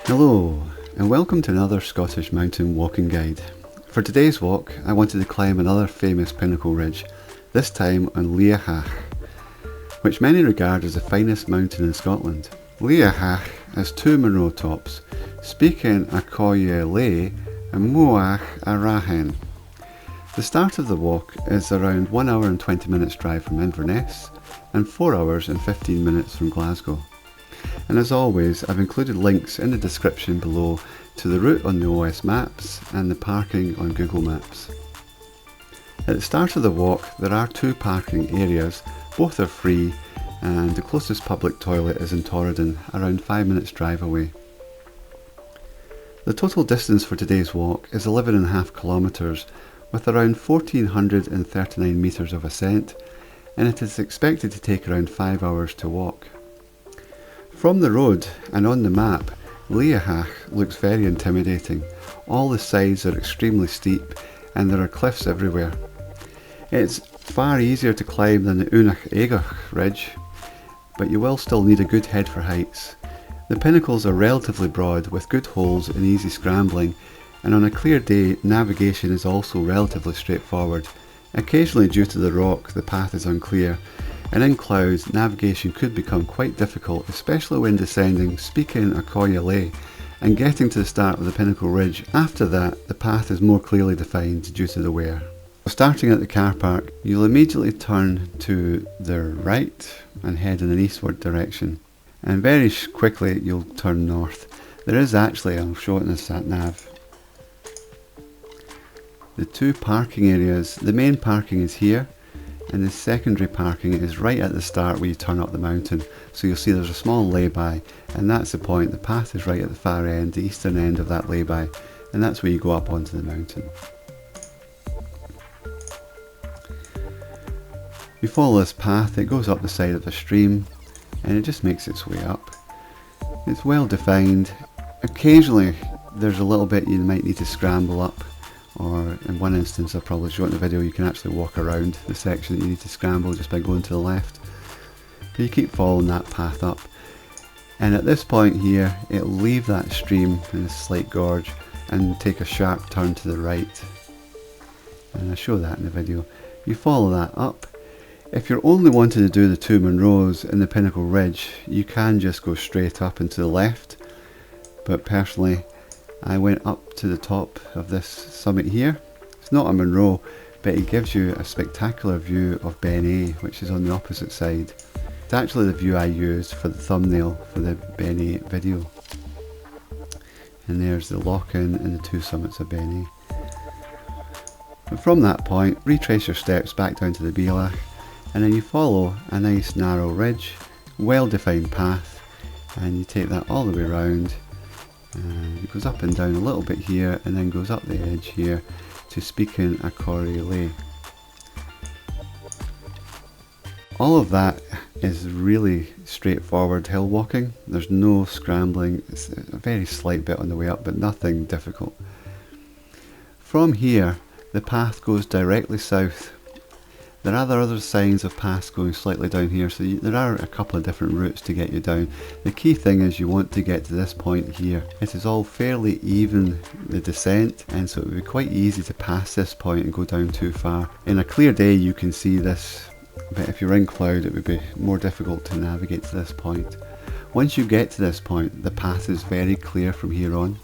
Hello, and welcome to another Scottish mountain walking guide. For today's walk, I wanted to climb another famous pinnacle ridge, this time on Liathach, which many regard as the finest mountain in Scotland. Liathach has two Munros tops, Spidean a Choire Lèith and Mullach a Rathain. The start of the walk is around 1 hour and 20 minutes drive from Inverness and 4 hours and 15 minutes from Glasgow. And as always, I've included links in the description below to the route on the OS maps and the parking on Google Maps. At the start of the walk there are two parking areas, both are free, and the closest public toilet is in Torridon, around 5 minutes drive away. The total distance for today's walk is 11.5 kilometres with around 1439 metres of ascent, and it is expected to take around 5 hours to walk. From the road and on the map, Liathach looks very intimidating. All the sides are extremely steep and there are cliffs everywhere. It's far easier to climb than the Munros I ridge, but you will still need a good head for heights. The pinnacles are relatively broad with good holes and easy scrambling, and on a clear day navigation is also relatively straightforward. Occasionally due to the rock the path is unclear, and in clouds navigation could become quite difficult, especially when descending Spidean a Choire Lèith and getting to the start of the pinnacle ridge. After that the path is more clearly defined due to the wear. Starting at the car park, you'll immediately turn to the right and head in an eastward direction, and very quickly you'll turn north. There is actually, I'll show it in the sat nav, the two parking areas. The main parking is here, and the secondary parking is right at the start where you turn up the mountain. So you'll see there's a small lay-by, and that's the point. The path is right at the far end, the eastern end of that lay-by, and that's where you go up onto the mountain. You follow this path, it goes up the side of a stream, and it just makes its way up. It's well defined. Occasionally there's a little bit you might need to scramble up, or in one instance I'll probably show it in the video, you can actually walk around the section that you need to scramble just by going to the left. But you keep following that path up, and at this point here it'll leave that stream in a slight gorge and take a sharp turn to the right, and I'll show that in the video. You follow that up. If you're only wanting to do the two Munros in the pinnacle ridge, you can just go straight up and to the left, but personally I went up to the top of this summit here. It's not a Munro, but it gives you a spectacular view of Beinn, which is on the opposite side. It's actually the view I used for the thumbnail for the Beinn video. And there's the lock-in and the two summits of Beinn. And from that point, retrace your steps back down to the Beinn, and then you follow a nice narrow ridge, well-defined path, and you take that all the way around. And it goes up and down a little bit here, and then goes up the edge here to Spidean a Choire Lèith. All of that is really straightforward hill walking. There's no scrambling. It's a very slight bit on the way up, but nothing difficult. From here the path goes directly south. There are other signs of paths going slightly down here, so there are a couple of different routes to get you down. The key thing is you want to get to this point here. It is all fairly even, the descent, and so it would be quite easy to pass this point and go down too far. In a clear day you can see this, but if you're in cloud it would be more difficult to navigate to this point. Once you get to this point the path is very clear from here on.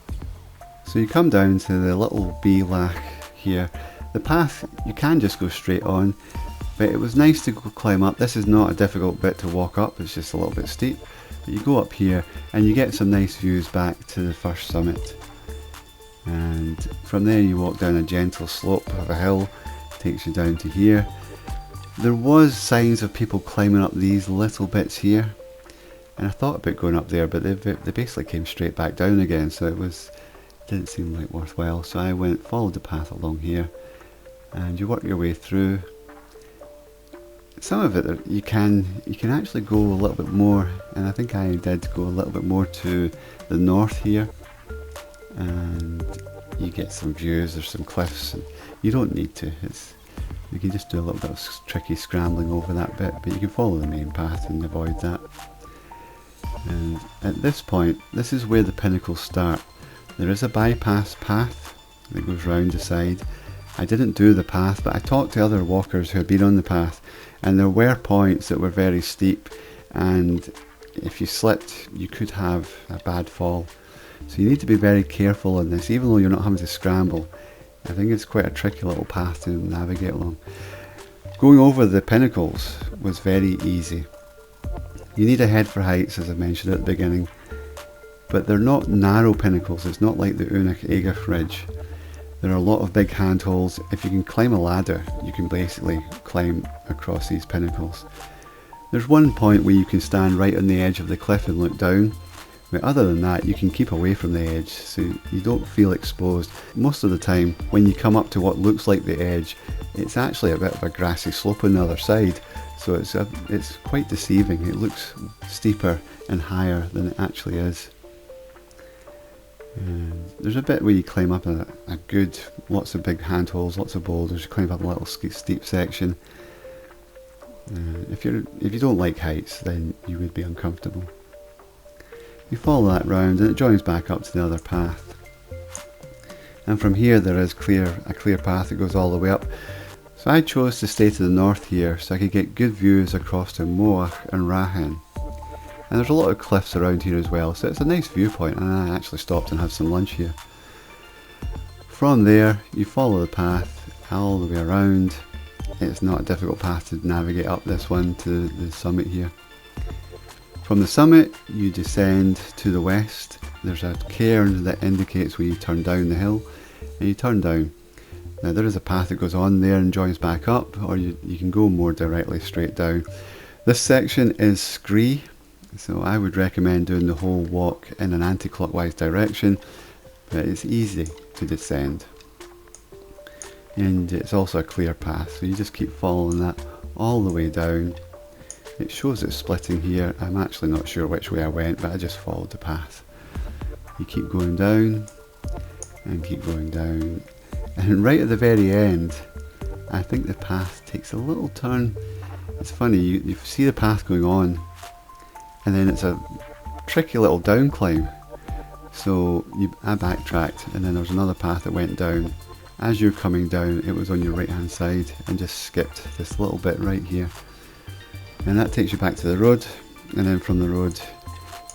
So you come down to the little Beinn here. The path, you can just go straight on, but it was nice to go climb up. This is not a difficult bit to walk up, it's just a little bit steep. But you go up here and you get some nice views back to the first summit. And from there you walk down a gentle slope of a hill, takes you down to here. There was signs of people climbing up these little bits here, and I thought about going up there, but they basically came straight back down again, so didn't seem like worthwhile. So I followed the path along here, and you work your way through. Some of it you can actually go a little bit more, and I think I did go a little bit more to the north here, and you get some views. There's some cliffs, and you don't need to. You can just do a little bit of tricky scrambling over that bit, but you can follow the main path and avoid that. And at this point, this is where the pinnacles start. There is a bypass path that goes round the side. I didn't do the path, but I talked to other walkers who had been on the path, and there were points that were very steep, and if you slipped you could have a bad fall. So you need to be very careful on this, even though you're not having to scramble. I think it's quite a tricky little path to navigate along. Going over the pinnacles was very easy. You need a head for heights, as I mentioned at the beginning, but they're not narrow pinnacles. It's not like the Eighne Ridge. There are a lot of big handholds. If you can climb a ladder, you can basically climb across these pinnacles. There's one point where you can stand right on the edge of the cliff and look down, but other than that you can keep away from the edge so you don't feel exposed. Most of the time when you come up to what looks like the edge, it's actually a bit of a grassy slope on the other side, so it's quite deceiving. It looks steeper and higher than it actually is. There's a bit where you climb up a good, lots of big handholds, lots of boulders. You climb up a little steep section. If you don't like heights, then you would be uncomfortable. You follow that round and it joins back up to the other path. And from here there is a clear path that goes all the way up. So I chose to stay to the north here so I could get good views across to Mullach and Rathain. And there's a lot of cliffs around here as well, so it's a nice viewpoint, and I actually stopped and had some lunch here. From there you follow the path all the way around. It's not a difficult path to navigate up this one to the summit here. From the summit you descend to the west. There's a cairn that indicates where you turn down the hill, and you turn down. Now there is a path that goes on there and joins back up, or you can go more directly straight down. This section is scree, so I would recommend doing the whole walk in an anti-clockwise direction, but it's easy to descend. And it's also a clear path, so you just keep following that all the way down. It shows it's splitting here. I'm actually not sure which way I went, but I just followed the path. You keep going down and keep going down, and right at the very end I think the path takes a little turn. It's funny, you see the path going on and then it's a tricky little down climb. So I backtracked, and then there was another path that went down. As you're coming down, it was on your right hand side, and just skipped this little bit right here. And that takes you back to the road, and then from the road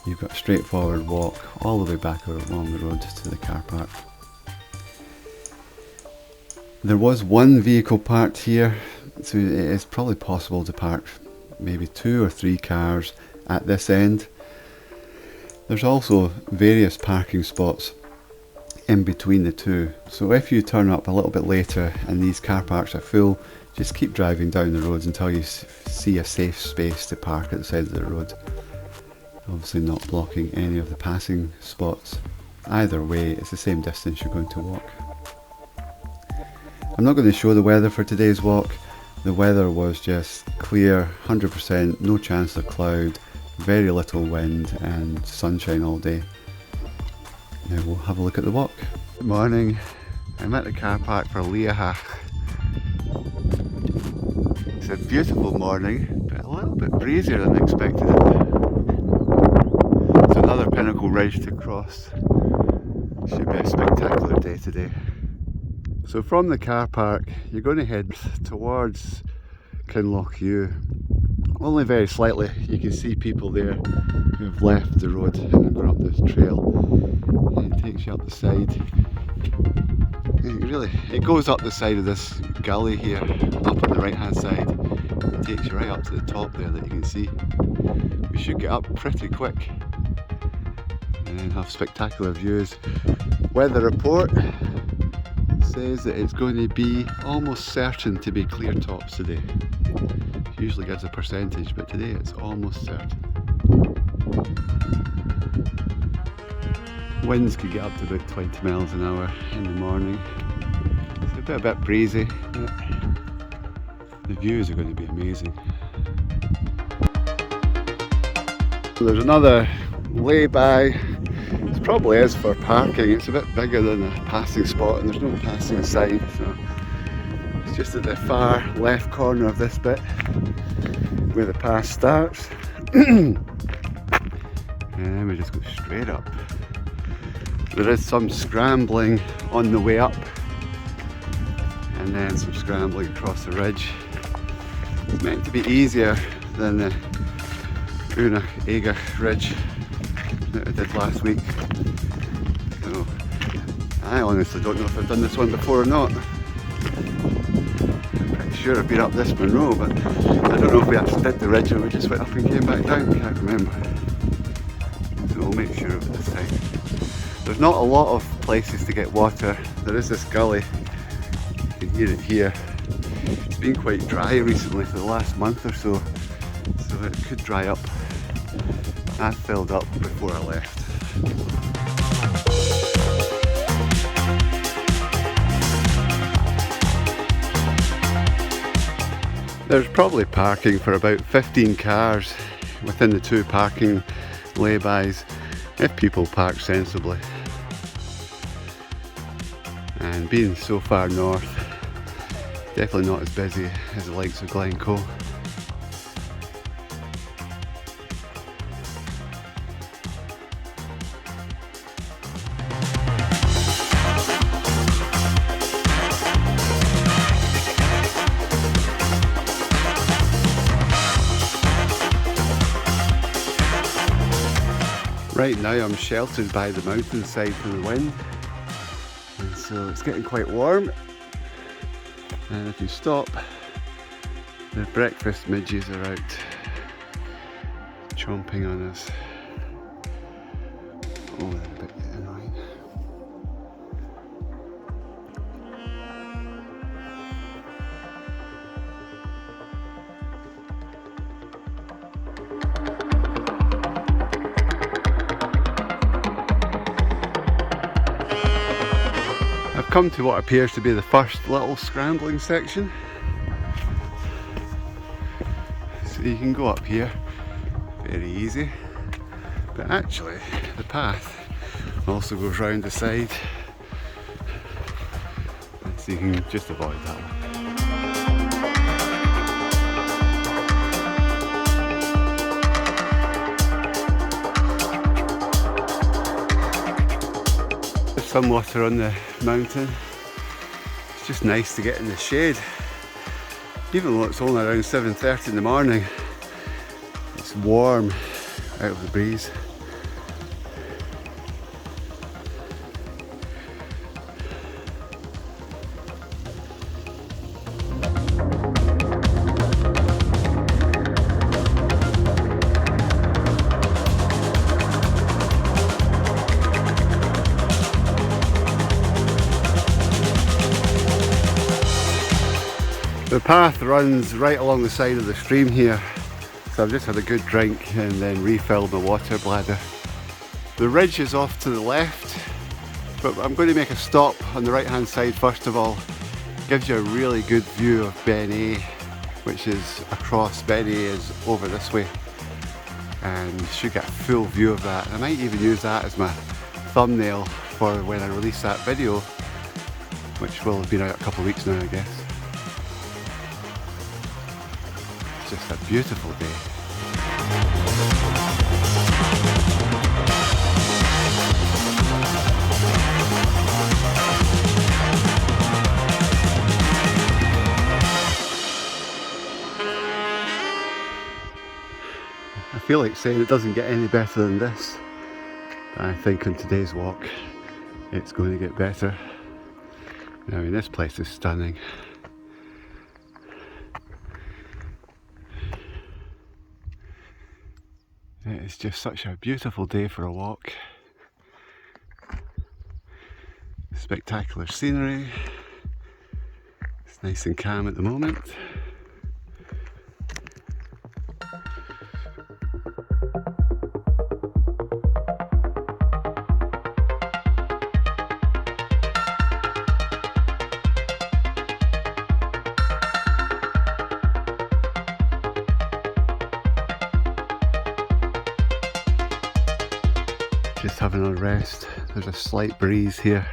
you've got a straightforward walk all the way back along the road to the car park. There was one vehicle parked here, so it is probably possible to park maybe 2 or 3 cars at this end. There's also various parking spots in between the two, so if you turn up a little bit later and these car parks are full, just keep driving down the roads until you see a safe space to park at the side of the road, obviously not blocking any of the passing spots. Either way, it's the same distance you're going to walk. I'm not going to show the weather for today's walk. The weather was just clear, 100%, no chance of cloud, very little wind and sunshine all day. Now we'll have a look at the walk. Good morning. I'm at the car park for Liathach. It's a beautiful morning, but a little bit breezier than expected. It's another pinnacle ridge to cross. Should be a spectacular day today. So from the car park you're going to head towards Kinlochhew. Only very slightly. You can see people there who have left the road and have gone up this trail. And it takes you up the side. It goes up the side of this gully here, up on the right hand side. It takes you right up to the top there that you can see. We should get up pretty quick and then have spectacular views. Weather report says that it's going to be almost certain to be clear tops today. Usually gives a percentage, but today it's almost certain. Winds could get up to about 20 miles an hour in the morning. It's a bit breezy, but the views are going to be amazing. There's another lay-by. It probably is for parking. It's a bit bigger than a passing spot, and there's no passing sign, so it's just at the far left corner of this bit where the path starts. And then we just go straight up. There is some scrambling on the way up, and then some scrambling across the ridge. It's meant to be easier than the Eighne ridge that I did last week. So I honestly don't know if I've done this one before or not. I'm pretty sure I've been up this Munro, but I don't know if we actually did the ridge or we just went up and came back down. I can't remember. So we'll make sure of it this time. There's not a lot of places to get water. There is this gully. You can hear it here. It's been quite dry recently for the last month or so, so it could dry up. I filled up before I left. There's probably parking for about 15 cars within the 2 parking laybys if people park sensibly. And being so far north, definitely not as busy as the likes of Glencoe. Right now I'm sheltered by the mountainside from the wind, and so it's getting quite warm, and if you stop, the breakfast midges are out chomping on us. Oh, they're a bit annoying. I've come to what appears to be the first little scrambling section. So you can go up here, very easy. But actually, the path also goes round the side, so you can just avoid that one. Some water on the mountain. It's just nice to get in the shade. Even though it's only around 7:30 in the morning, it's warm out of the breeze. The path runs right along the side of the stream here, so I've just had a good drink and then refilled my water bladder. The ridge is off to the left, but I'm going to make a stop on the right hand side first of all. It gives you a really good view of Beinn, which is across. Beinn is over this way, and you should get a full view of that. I might even use that as my thumbnail for when I release that video, which will have been out a couple of weeks now, I guess. Just a beautiful day. I feel like saying it doesn't get any better than this. I think on today's walk it's going to get better. I mean, this place is stunning. It's just such a beautiful day for a walk. Spectacular scenery. It's nice and calm at the moment. Just having a rest. There's a slight breeze here,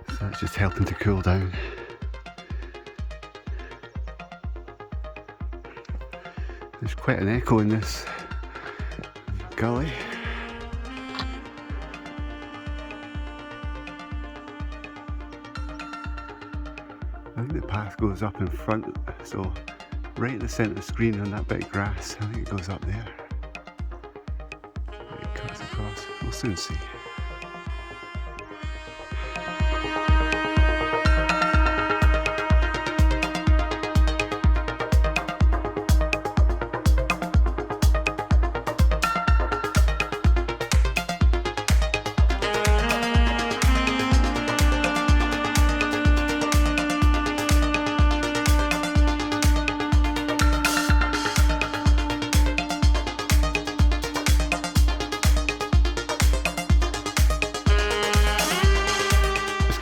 so that's just helping to cool down. There's quite an echo in this gully. the path goes up in front, so right in the centre of the screen on that bit of grass. I think it goes up there. It cuts across. We'll soon see.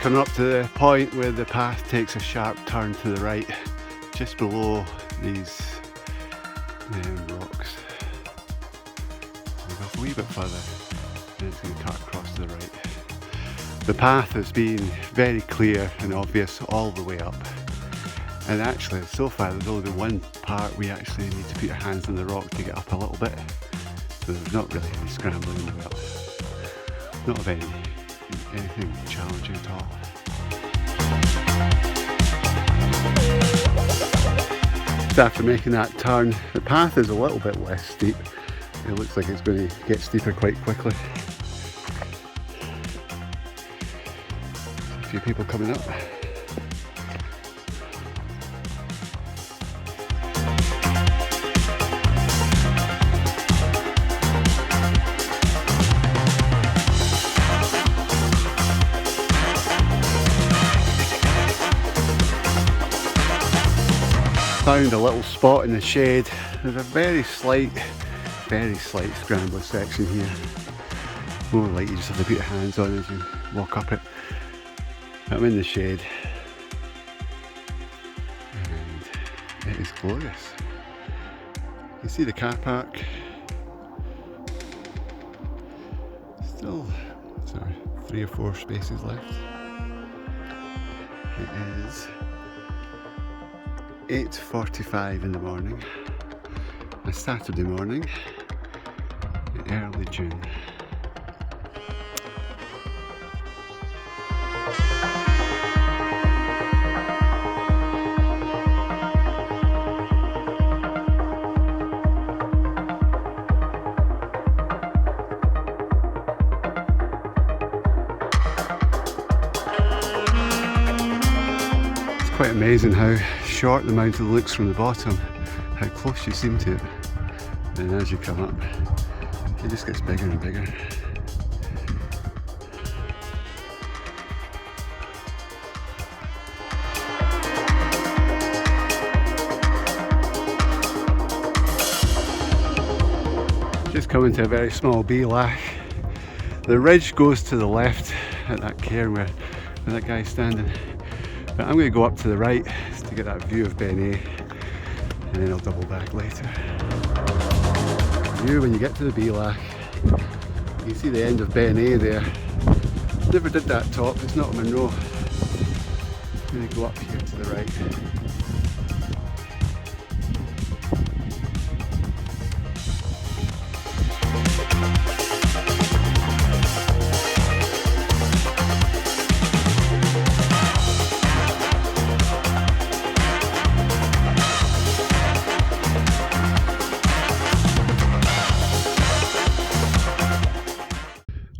Coming up to the point where the path takes a sharp turn to the right, just below these rocks. We'll go a wee bit further and it's going to cut across to the right. The path has been very clear and obvious all the way up, and actually so far there's only been one part we actually need to put your hands on the rock to get up a little bit, so there's not really any scrambling in the way up. Not of anything challenging at all. So after making that turn, the path is a little bit less steep. It looks like it's going to get steeper quite quickly. A few people coming up. Found a little spot in the shade. There's a very slight scrambler section here. More like you just have to put your hands on as you walk up it. I'm in the shade and it is glorious. You can see the car park. Still, 3 or 4 spaces left. It is 8:45 in the morning, a Saturday morning in early June. It's quite amazing how short the mountain looks from the bottom, how close you seem to it, and as you come up it just gets bigger and bigger. Just coming to a very small Beinn. The ridge goes to the left at that cairn where that guy's standing, but I'm going to go up to the right to get that view of Beinn, and then I'll double back later. View when you get to the Beinn, you can see the end of Beinn there. Never did that top, it's not Munro. I'm going to go up here to the right.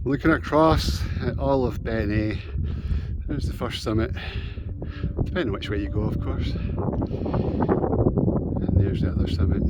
Looking across at all of Beinn, there's the first summit, depending on which way you go of course, and there's the other summit.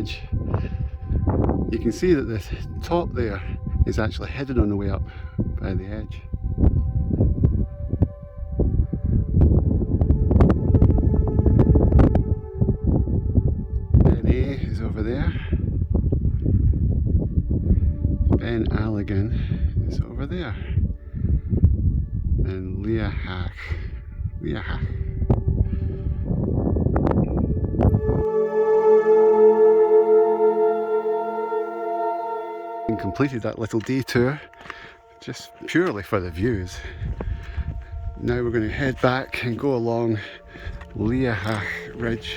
ridge, you can see that the top there is actually hidden on the way up by the edge. Eighne is over there. Beinn is over there. And Liathach. And completed that little detour just purely for the views. Now we're going to head back and go along Liathach Ridge.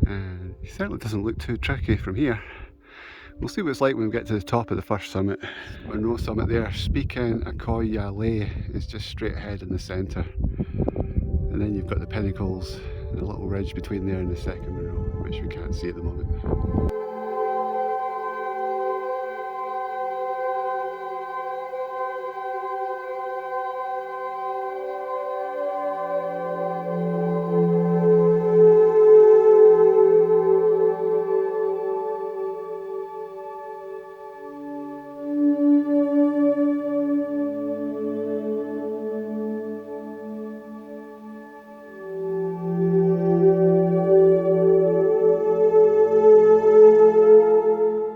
And it certainly doesn't look too tricky from here. We'll see what it's like when we get to the top of the first summit. Munros summit there. Spidean a Choire Lèith is just straight ahead in the centre. And then you've got the pinnacles and a little ridge between there and the second Munro, which we can't see at the moment.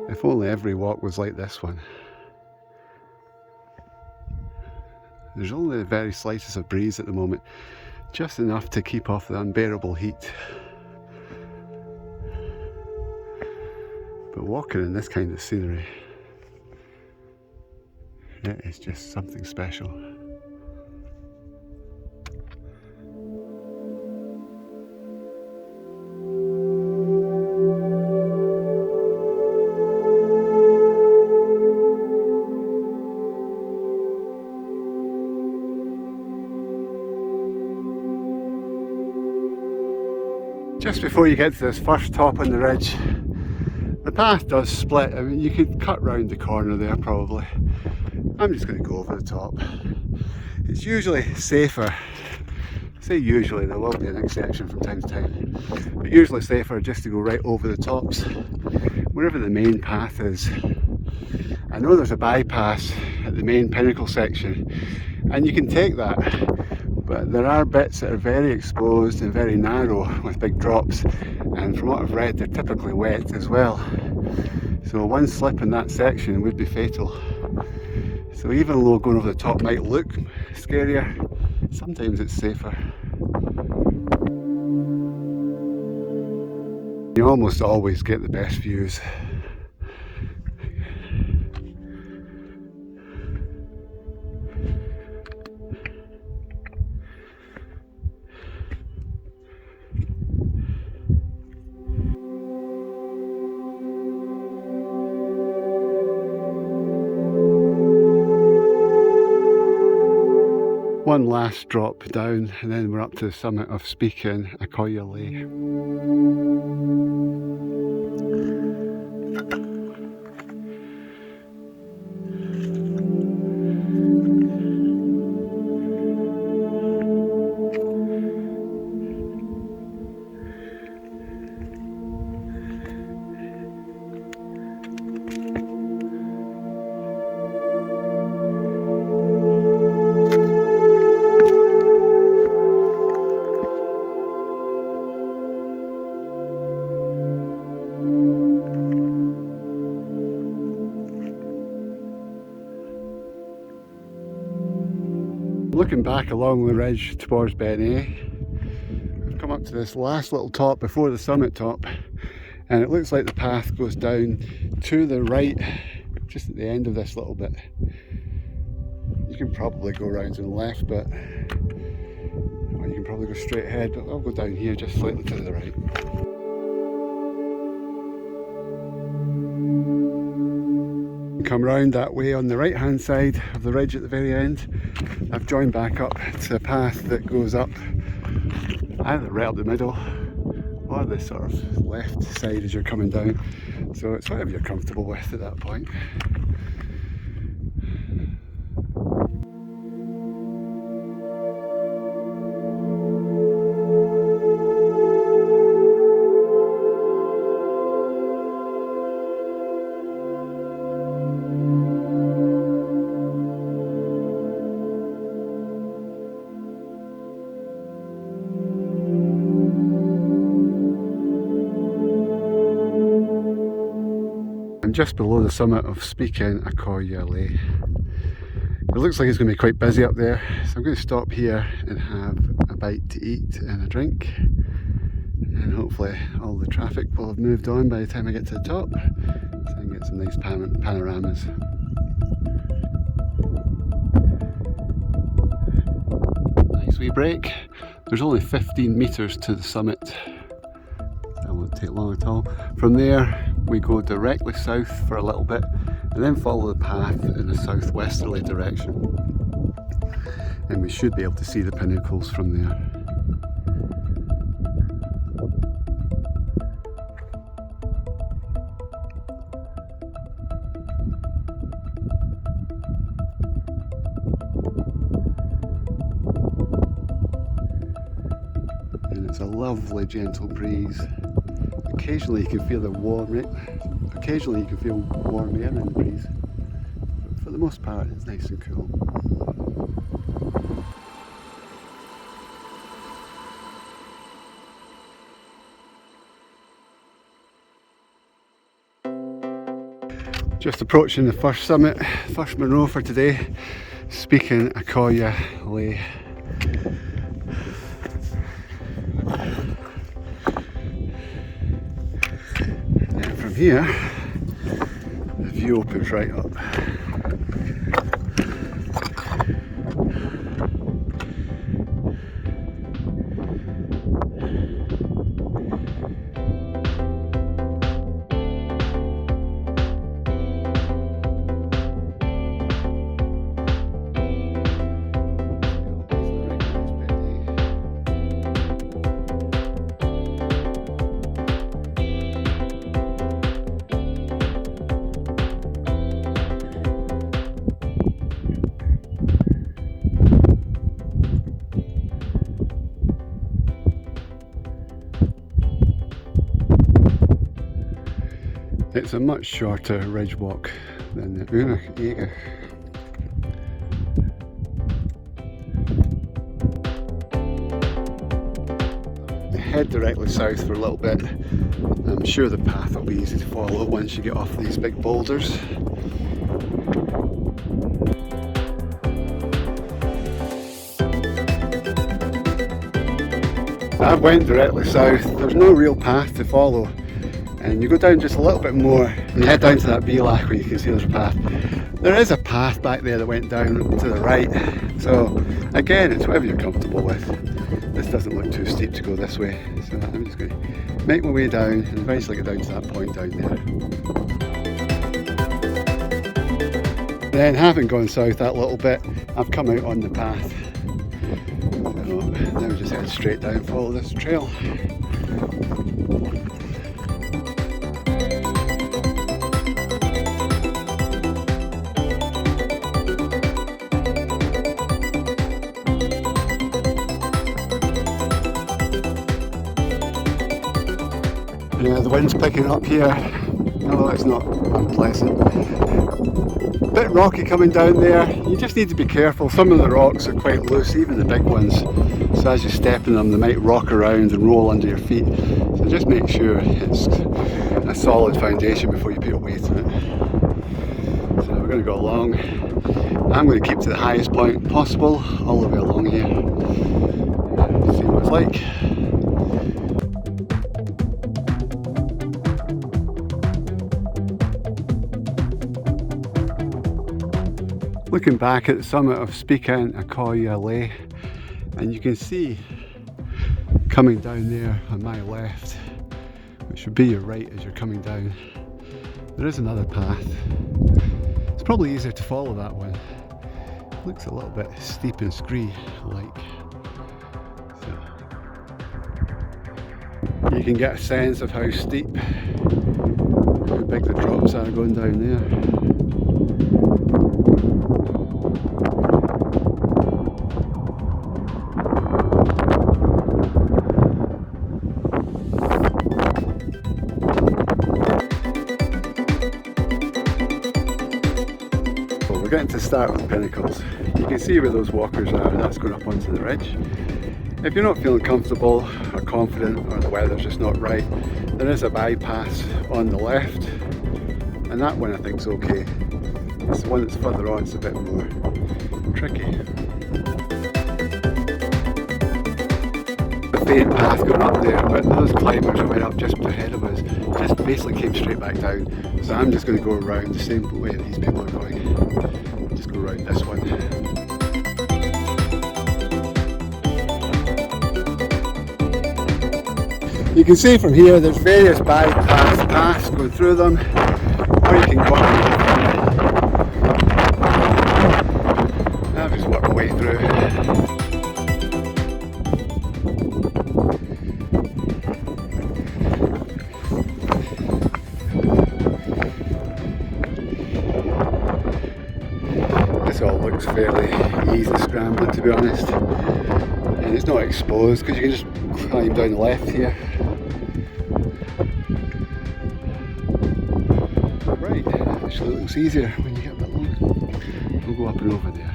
If only every walk was like this one. There's only the very slightest of breeze at the moment, just enough to keep off the unbearable heat. But walking in this kind of scenery, it is just something special. Just before you get to this first top on the ridge, the path does split. I mean, you could cut round the corner there probably. I'm just going to go over the top. It's usually safer, I say usually, there will be an exception from time to time, but usually safer just to go right over the tops, wherever the main path is. I know there's a bypass at the main pinnacle section, and you can take that. But there are bits that are very exposed and very narrow with big drops, and from what I've read they're typically wet as well. So one slip in that section would be fatal. So even though going over the top might look scarier, sometimes it's safer. You almost always get the best views. One last drop down and then we're up to the summit of Spidean a Choire Lèith. Looking back along the ridge towards Beinn, we've come up to this last little top before the summit top, and it looks like the path goes down to the right just at the end of this little bit. You can probably go around to the left, but or you can probably go straight ahead, but I'll go down here just slightly to the right. Come round that way on the right hand side of the ridge at the very end. I've joined back up to a path that goes up either right up the middle or the sort of left side as you're coming down, so it's whatever you're comfortable with at that point. just below the summit of Spidean, Choire Lèith. It looks like it's going to be quite busy up there, so I'm going to stop here and have a bite to eat and a drink, and hopefully all the traffic will have moved on by the time I get to the top, so I can get some nice panoramas. Nice wee break. There's only 15 metres to the summit. That won't take long at all. From there we go directly south for a little bit and then follow the path in a southwesterly direction, and we should be able to see the pinnacles from there. And it's a lovely gentle breeze. Occasionally you can feel the warm air in the breeze, but for the most part it's nice and cool. Just approaching the first summit, first Munro for today, Spidean, Choire Lèith. From here, the view opens right up. It's a much shorter ridge walk than the Eighne. Head directly south for a little bit. I'm sure the path will be easy to follow once you get off these big boulders. I went directly south. There's no real path to follow. And you go down just a little bit more and head down to that Liathach where you can see there's a path. There is a path back there that went down to the right, so again it's whatever you're comfortable with. This doesn't look too steep to go this way, so I'm just going to make my way down and eventually get down to that point down there. Then, having gone south that little bit, I've come out on the path. So now we just head straight down and follow this trail. Yeah, the wind's picking up here, although it's not unpleasant. A bit rocky coming down there, you just need to be careful. Some of the rocks are quite loose, even the big ones, so as you step in them they might rock around and roll under your feet. So just make sure it's a solid foundation before you put your weight on it. So we're going to go along. I'm going to keep to the highest point possible all the way along here. See what it's like. Looking back at the summit of Spidean, Choire Lèith, and you can see coming down there on my left, which would be your right as you're coming down, there is another path. It's probably easier to follow that one. It looks a little bit steep and scree like. So you can get a sense of how steep, how big the drops are going down there. We're getting to start with the pinnacles. You can see where those walkers are, and that's going up onto the ridge. If you're not feeling comfortable or confident, or the weather's just not right, there is a bypass on the left, and that one I think is okay. It's the one that's further on, it's a bit more tricky. The faint path going up there, but those climbers who went up just ahead of us just basically came straight back down. So I'm just going to go around the same way these people are going. Just go around this one. You can see from here there's various bypass paths going through them, or you can go up. I'll just work my way through. This all looks fairly easy scrambling, to be honest, and it's not exposed because you can just climb down the left here. Right, actually it looks easier when you get a bit long. We'll go up and over there.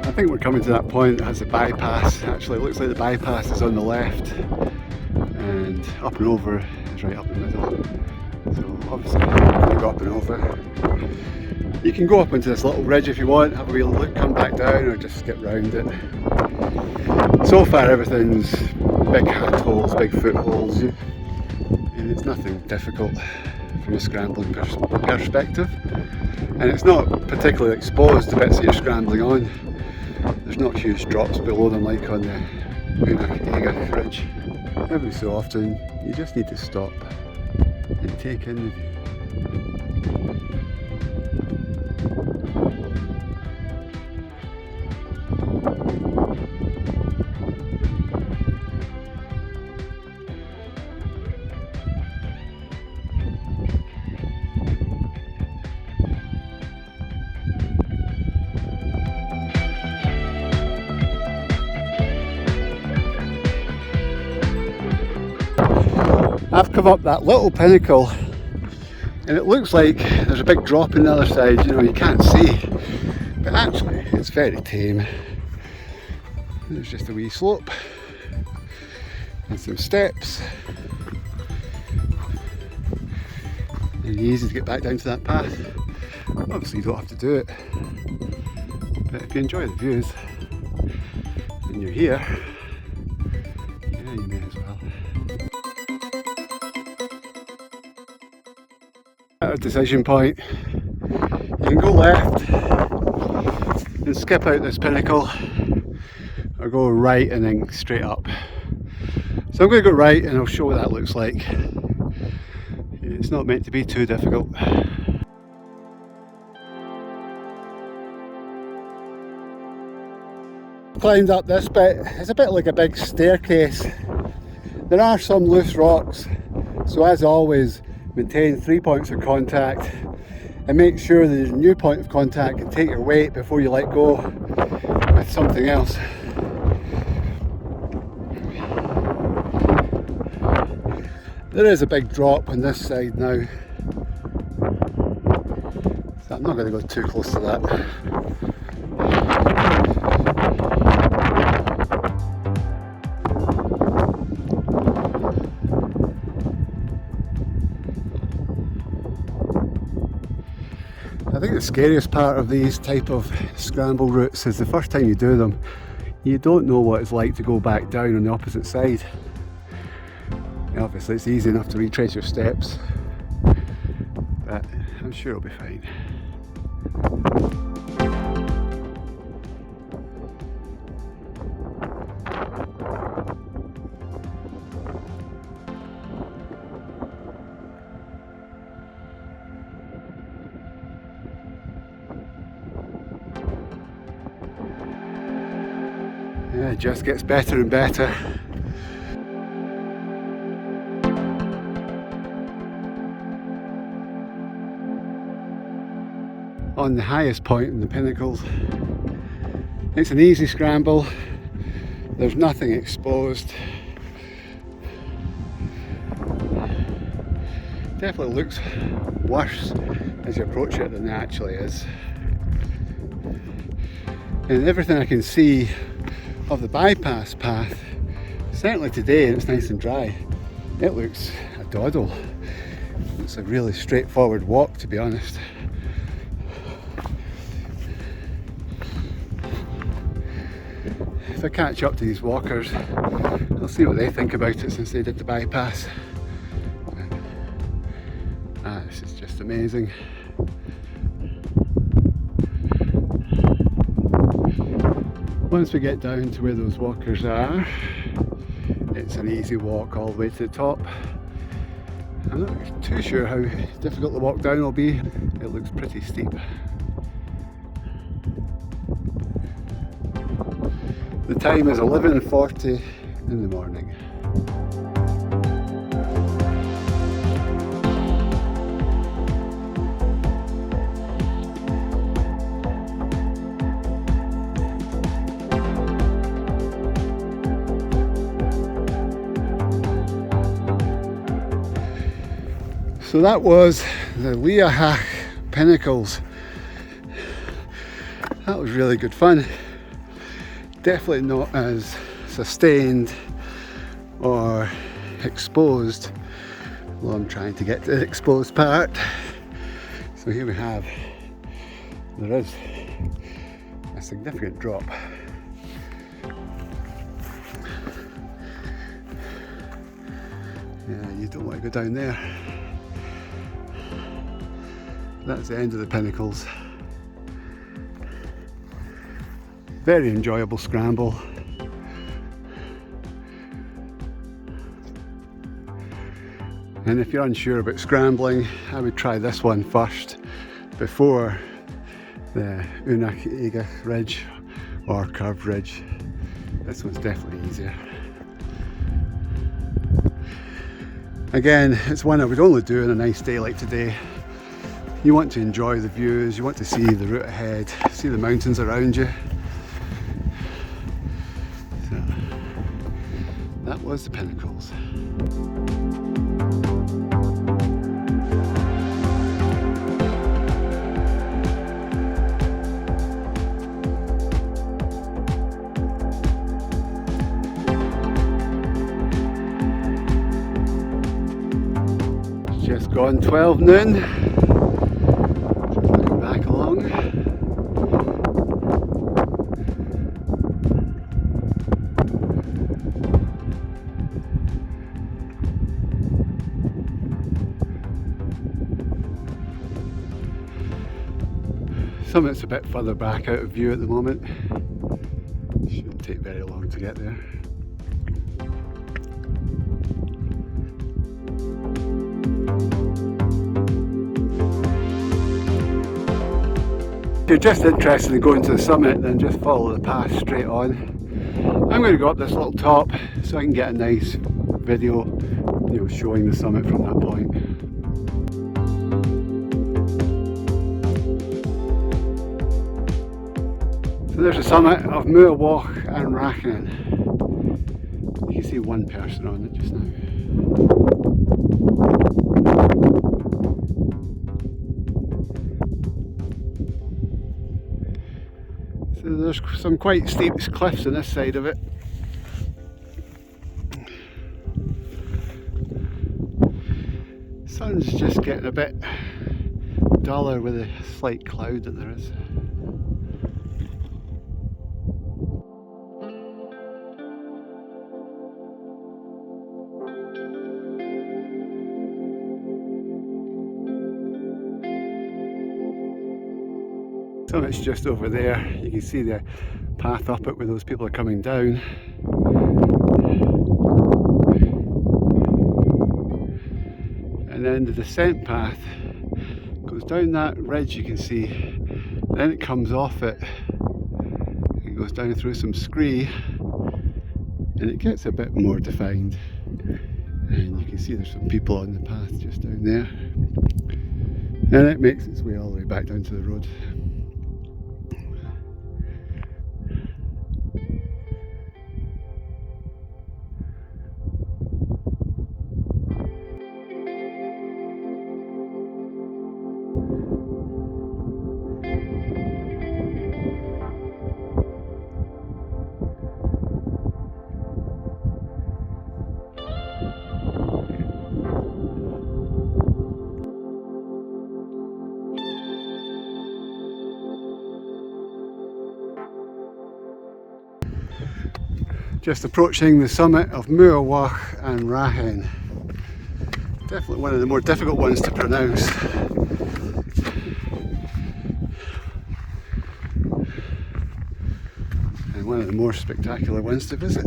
I think we're coming to that point that has a bypass. Actually it looks like the bypass is on the left and up and over is right up the middle. So obviously we're going to go up and over. You can go up into this little ridge if you want, have a wee look, come back down, or just skip round it. So far everything's big handholds, big footholds, and it's nothing difficult from a scrambling perspective. And it's not particularly exposed, the bits that you're scrambling on. There's not huge drops below them like on the Eighne ridge. Every so often you just need to stop and take in the view. I've come up that little pinnacle and it looks like there's a big drop on the other side, you know, you can't see, but actually it's very tame. There's just a wee slope and some steps, and easy to get back down to that path. Obviously you don't have to do it, but if you enjoy the views and you're here, yeah, you may as well. At a decision point, you can go left and skip out this pinnacle, or go right and then straight up. So I'm going to go right and I'll show what that looks like. It's not meant to be too difficult. Climbed up this bit, it's a bit like a big staircase. There are some loose rocks, so as always maintain 3 points of contact and make sure that there's a new point of contact and take your weight before you let go with something else. There is a big drop on this side now, so I'm not going to go too close to that. I think the scariest part of these type of scramble routes is the first time you do them, you don't know what it's like to go back down on the opposite side. Obviously it's easy enough to retrace your steps, but I'm sure it'll be fine. Yeah, it just gets better and better. On the highest point in the pinnacles, it's an easy scramble, there's nothing exposed. Definitely looks worse as you approach it than it actually is. And everything I can see of the bypass path Certainly today it's nice and dry. It looks a doddle. It's a really straightforward walk, to be honest. If I catch up to these walkers, I'll see what they think about it since they did the bypass. This is just amazing. Once we get down to where those walkers are, it's an easy walk all the way to the top. I'm not too sure how difficult the walk down will be. It looks pretty steep. The time is 11:40 in the morning. So that was the Liathach pinnacles. That was really good fun. Definitely not as sustained or exposed. Well, I'm trying to get to the exposed part. So here we have, there is a significant drop. Yeah, you don't want to go down there. That's the end of the pinnacles. Very enjoyable scramble. And if you're unsure about scrambling, I would try this one first before the Eighne ridge or curved ridge. This one's definitely easier. Again, it's one I would only do on a nice day like today. You want to enjoy the views, you want to see the route ahead, see the mountains around you. So, that was the pinnacles. It's just gone 12 noon. Back along. Summit's a bit further back out of view at the moment. Shouldn't take very long to get there. If you're just interested in going to the summit, then just follow the path straight on. I'm going to go up this little top so I can get a nice video, showing the summit from that point. So there's the summit of Munros and Rathain. You can see one person on it just now. So there's some quite steep cliffs on this side of it. Sun's just getting a bit duller with a slight cloud that there is. So it's just over there. You can see the path up it where those people are coming down. And then the descent path goes down that ridge you can see. Then it comes off it. It goes down through some scree and it gets a bit more defined. And you can see there's some people on the path just down there. And it makes its way all the way back down to the road. Just approaching the summit of Munros and Rathain. Definitely one of the more difficult ones to pronounce. And one of the more spectacular ones to visit.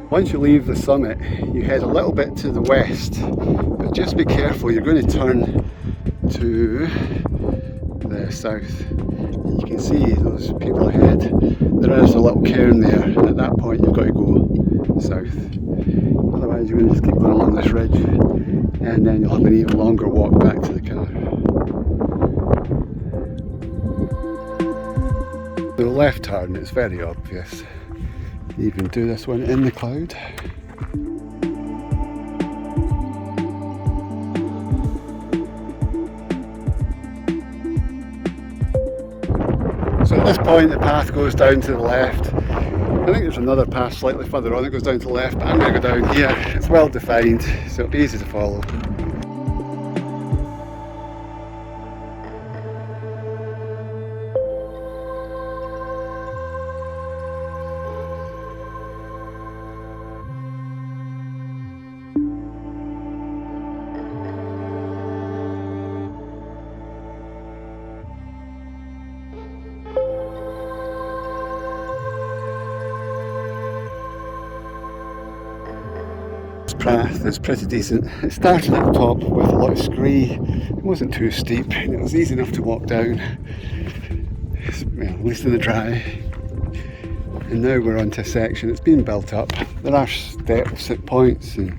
Once you leave the summit, you head a little bit to the west, but just be careful, you're going to turn to the south. And you can see those people ahead. There is a little cairn there, and at that point you've got to go south. Otherwise you're going to just keep going along this ridge, and then you'll have an even longer walk back to the car. The left turn, it's very obvious. You can do this one in the cloud. So at this point the path goes down to the left. I think there's another path slightly further on that goes down to the left, but I'm going to go down here. It's well defined, so it'll be easy to follow. Path is pretty decent. It started at the top with a lot of scree. It wasn't too steep and it was easy enough to walk down, well, at least in the dry. And now we're onto a section. It's been built up. There are steps at points and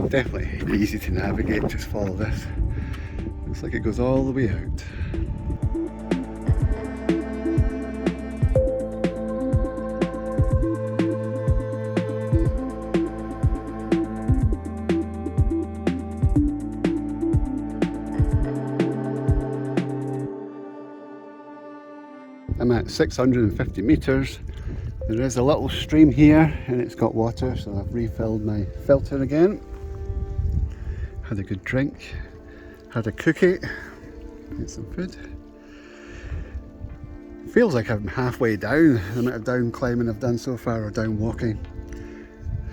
definitely easy to navigate. Just follow this. Looks like it goes all the way out. I'm at 650 metres. There is a little stream here and it's got water, so I've refilled my filter again. Had a good drink, had a cookie, ate some food. Feels like I'm halfway down, the amount of down climbing I've done so far, or down walking.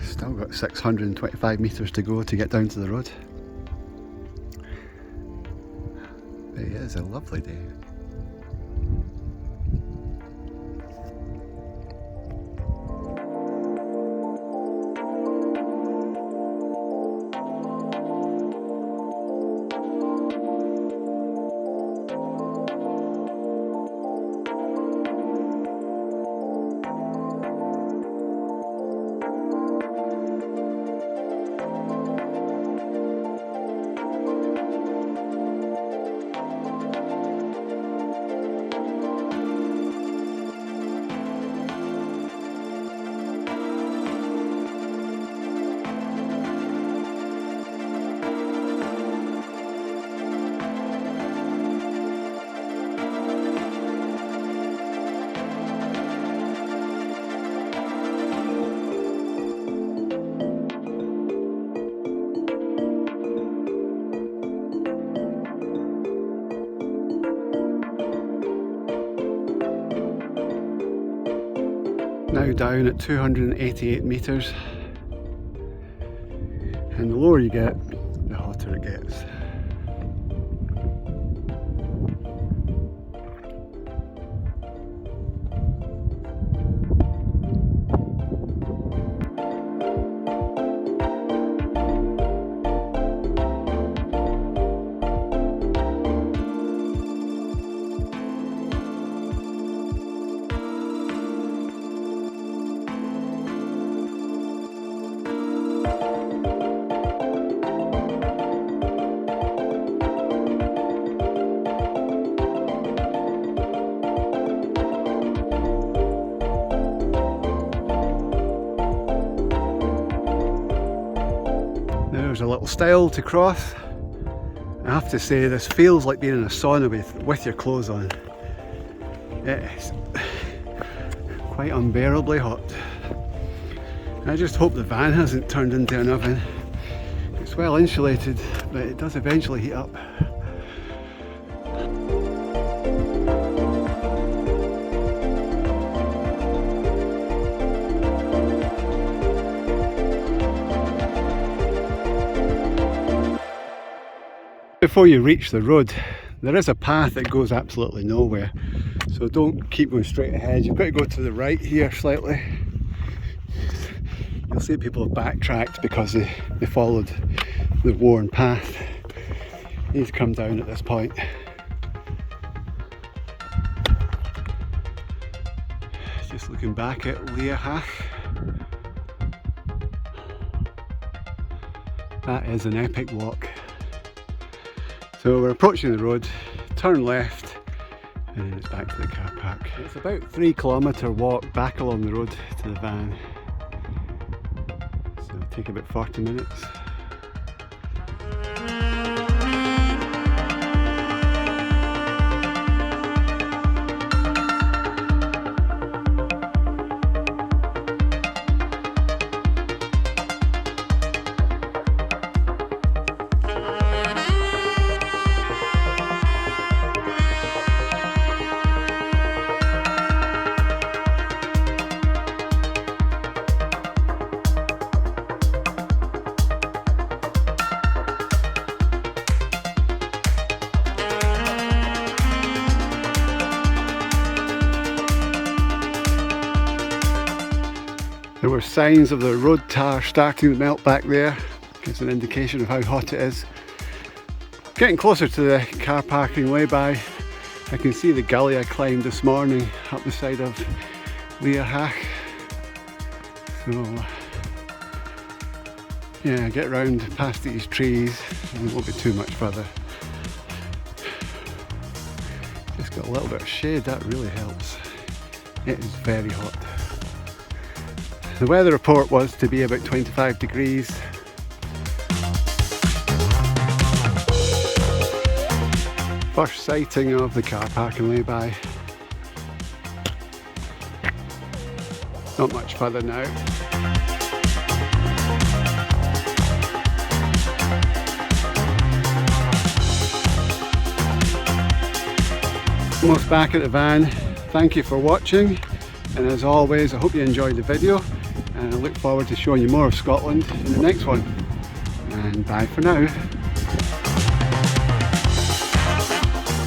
Still got 625 metres to go to get down to the road. But it is a lovely day. Now down at 288 metres, and the lower you get, the hotter it gets. There's a little stile to cross. I have to say, this feels like being in a sauna with your clothes on. It is quite unbearably hot. I just hope the van hasn't turned into an oven. It's well insulated, but it does eventually heat up. Before you reach the road, there is a path that goes absolutely nowhere, so don't keep going straight ahead. You've got to go to the right here slightly. You'll see people have backtracked because they followed the worn path. You need to come down at this point. Just looking back at Liathach. That is an epic walk. So we're approaching the road, turn left, and then it's back to the car park. It's about a 3 kilometre walk back along the road to the van. So it'll take about 40 minutes. There were signs of the road tar starting to melt back there. Gives an indication of how hot it is. Getting closer to the car parking lay-by, I can see the gully I climbed this morning up the side of Liathach. So yeah, get round past these trees and it won't be too much further. Just got a little bit of shade, that really helps. It is very hot. The weather report was to be about 25 degrees. First sighting of the car parking lay-by. Not much further now. Almost back at the van. Thank you for watching, and as always I hope you enjoyed the video, and I look forward to showing you more of Scotland in the next one. And bye for now.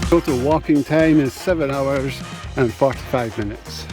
Total walking time is 7 hours and 45 minutes.